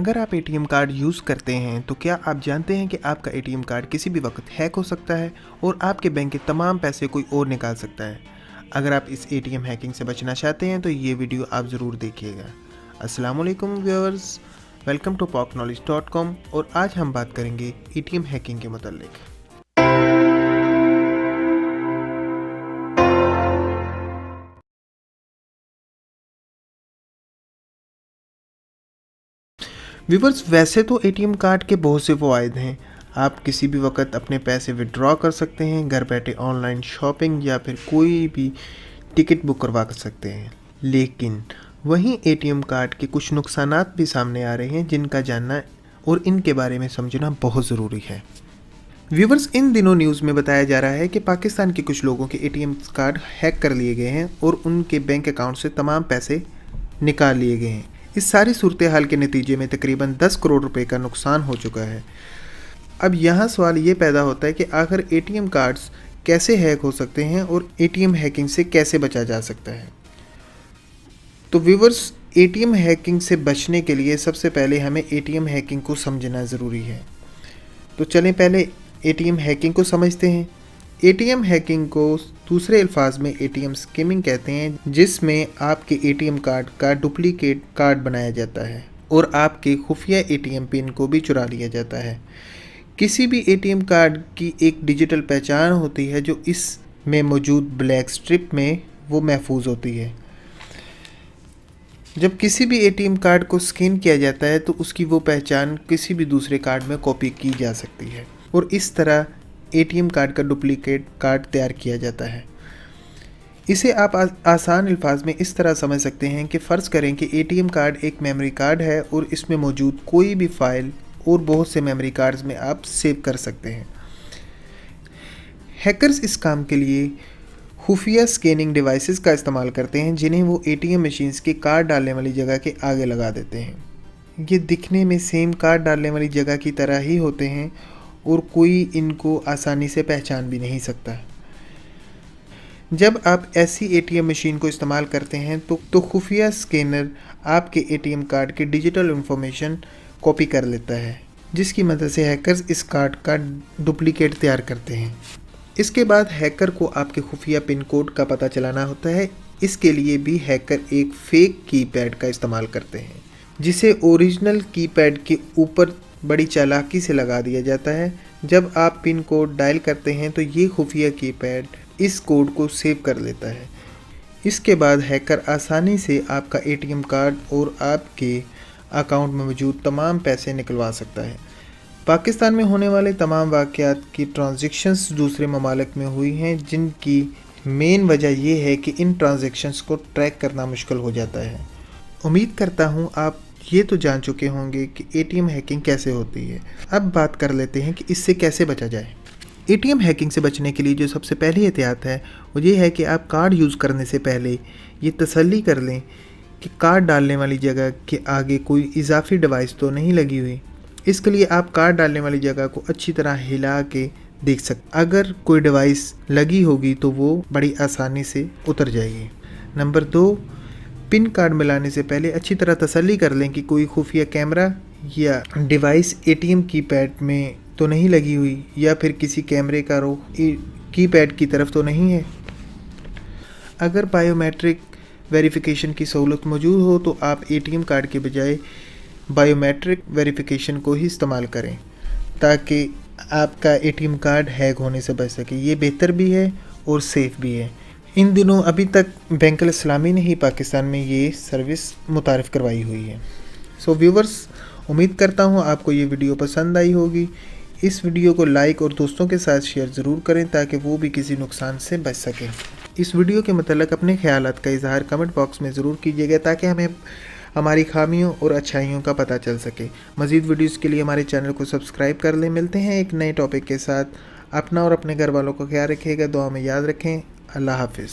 अगर आप ATM card use करते हैं तो क्या आप जानते हैं कि आपका एटीएम कार्ड किसी भी वक्त हैक हो सकता है और आपके बैंक के तमाम पैसे कोई और निकाल सकता है। अगर आप इस एटीएम हैकिंग से बचना चाहते हैं तो ये वीडियो आप ज़रूर देखिएगा। अस्सलाम वालेकुम व्यूअर्स, वेलकम टू pockknowledge.com और आज हम बात करेंगे एटीएम हैकिंग के मुतालिक। व्यूअर्स, वैसे तो एटीएम कार्ड के बहुत से फ़वाइद हैं। आप किसी भी वक्त अपने पैसे विड्रॉ कर सकते हैं, घर बैठे ऑनलाइन शॉपिंग या फिर कोई भी टिकट बुक करवा कर सकते हैं। लेकिन वहीं एटीएम कार्ड के कुछ नुकसानात भी सामने आ रहे हैं जिनका जानना और इनके बारे में समझना बहुत ज़रूरी है। व्यूवर्स, इन दिनों न्यूज़ में बताया जा रहा है कि पाकिस्तान के कुछ लोगों के एटीएम कार्ड हैक कर लिए गए हैं और उनके बैंक अकाउंट से तमाम पैसे निकाल लिए गए हैं। इस सारी सूरत हाल के नतीजे में तकरीबन 10 करोड़ रुपए का नुकसान हो चुका है। अब यहाँ सवाल ये पैदा होता है कि आखिर एटीएम कार्ड्स कैसे हैक हो सकते हैं और एटीएम हैकिंग से कैसे बचा जा सकता है। तो व्यूवर्स, एटीएम हैकिंग से बचने के लिए सबसे पहले हमें एटीएम हैकिंग को समझना ज़रूरी है। तो चलें पहले एटीएम हैकिंग को समझते हैं। एटीएम हैकिंग को दूसरे अल्फाज में एटीएम स्किमिंग कहते हैं, जिसमें आपके एटीएम कार्ड का डुप्लीकेट कार्ड बनाया जाता है और आपके खुफिया एटीएम पिन को भी चुरा लिया जाता है। किसी भी एटीएम कार्ड की एक डिजिटल पहचान होती है जो इसमें मौजूद ब्लैक स्ट्रिप में वो महफूज होती है। जब किसी भी एटीएम कार्ड को स्कैन किया जाता है तो उसकी वो पहचान किसी भी दूसरे कार्ड में कॉपी की जा सकती है और इस तरह एटीएम कार्ड का डुप्लीकेट कार्ड तैयार किया जाता है। इसे आप आसान अल्फाज में इस तरह समझ सकते हैं कि फ़र्ज़ करें कि एटीएम कार्ड एक मेमोरी कार्ड है और इसमें मौजूद कोई भी फ़ाइल और बहुत से मेमोरी कार्ड्स में आप सेव कर सकते हैं। हैकर्स इस काम के लिए खुफिया स्कैनिंग डिवाइसेस का इस्तेमाल करते हैं, जिन्हें वो एटीएम मशीन्स के कार्ड डालने वाली जगह के आगे लगा देते हैं। ये दिखने में सेम कार्ड डालने वाली जगह की तरह ही होते हैं और कोई इनको आसानी से पहचान भी नहीं सकता। जब आप ऐसी एटीएम मशीन को इस्तेमाल करते हैं तो खुफिया स्कैनर आपके एटीएम कार्ड की डिजिटल इंफॉर्मेशन कॉपी कर लेता है, जिसकी मदद से हैकर्स इस कार्ड का डुप्लीकेट तैयार करते हैं। इसके बाद हैकर को आपके खुफिया पिन कोड का पता चलाना होता है। इसके लिए भी हैकर एक फेक कीपैड का इस्तेमाल करते हैं, जिसे ओरिजिनल कीपैड के ऊपर बड़ी चालाकी से लगा दिया जाता है। जब आप पिन कोड डायल करते हैं तो ये खुफिया कीपैड इस कोड को सेव कर लेता है। इसके बाद हैकर आसानी से आपका एटीएम कार्ड और आपके अकाउंट में मौजूद तमाम पैसे निकलवा सकता है। पाकिस्तान में होने वाले तमाम वाक़यात की ट्रांजैक्शंस दूसरे ममालिक में हुई हैं, जिनकी मेन वजह यह है कि इन ट्रांजैक्शंस को ट्रैक करना मुश्किल हो जाता है। उम्मीद करता हूँ आप ये तो जान चुके होंगे कि एटीएम हैकिंग कैसे होती है। अब बात कर लेते हैं कि इससे कैसे बचा जाए। एटीएम हैकिंग से बचने के लिए जो सबसे पहली एहतियात है वो ये है कि आप कार्ड यूज़ करने से पहले ये तसल्ली कर लें कि कार्ड डालने वाली जगह के आगे कोई इजाफी डिवाइस तो नहीं लगी हुई। इसके लिए आप कार्ड डालने वाली जगह को अच्छी तरह हिला के देख सकते। अगर कोई डिवाइस लगी होगी तो वो बड़ी आसानी से उतर जाएगी। नंबर 2, पिन कार्ड मिलाने से पहले अच्छी तरह तसल्ली कर लें कि कोई खुफिया कैमरा या डिवाइस एटीएम कीपैड में तो नहीं लगी हुई या फिर किसी कैमरे का रुख कीपैड की तरफ तो नहीं है। अगर बायोमेट्रिक वेरिफिकेशन की सहूलत मौजूद हो तो आप एटीएम कार्ड के बजाय बायोमेट्रिक वेरिफिकेशन को ही इस्तेमाल करें ताकि आपका एटीएम कार्ड हैक होने से बच सके। ये बेहतर भी है और सेफ़ भी है। इन दिनों अभी तक बैंक इस्लामी ने ही पाकिस्तान में ये सर्विस मुतारिफ़ करवाई हुई है। सो व्यूवर्स, उम्मीद करता हूँ आपको ये वीडियो पसंद आई होगी। इस वीडियो को लाइक और दोस्तों के साथ शेयर ज़रूर करें ताकि वो भी किसी नुकसान से बच सकें। इस वीडियो के मतलब अपने ख्यालात का इजहार कमेंट बॉक्स में ज़रूर कीजिएगा ताकि हमें हमारी खामियों और अच्छाइयों का पता चल सके। मज़ीद वीडियोज़ के लिए हमारे चैनल को सब्सक्राइब कर लें। मिलते हैं एक नए टॉपिक के साथ। अपना और अपने घर वालों का ख्याल रखिएगा, दुआ में याद रखें। अल्लाह हाफिज़।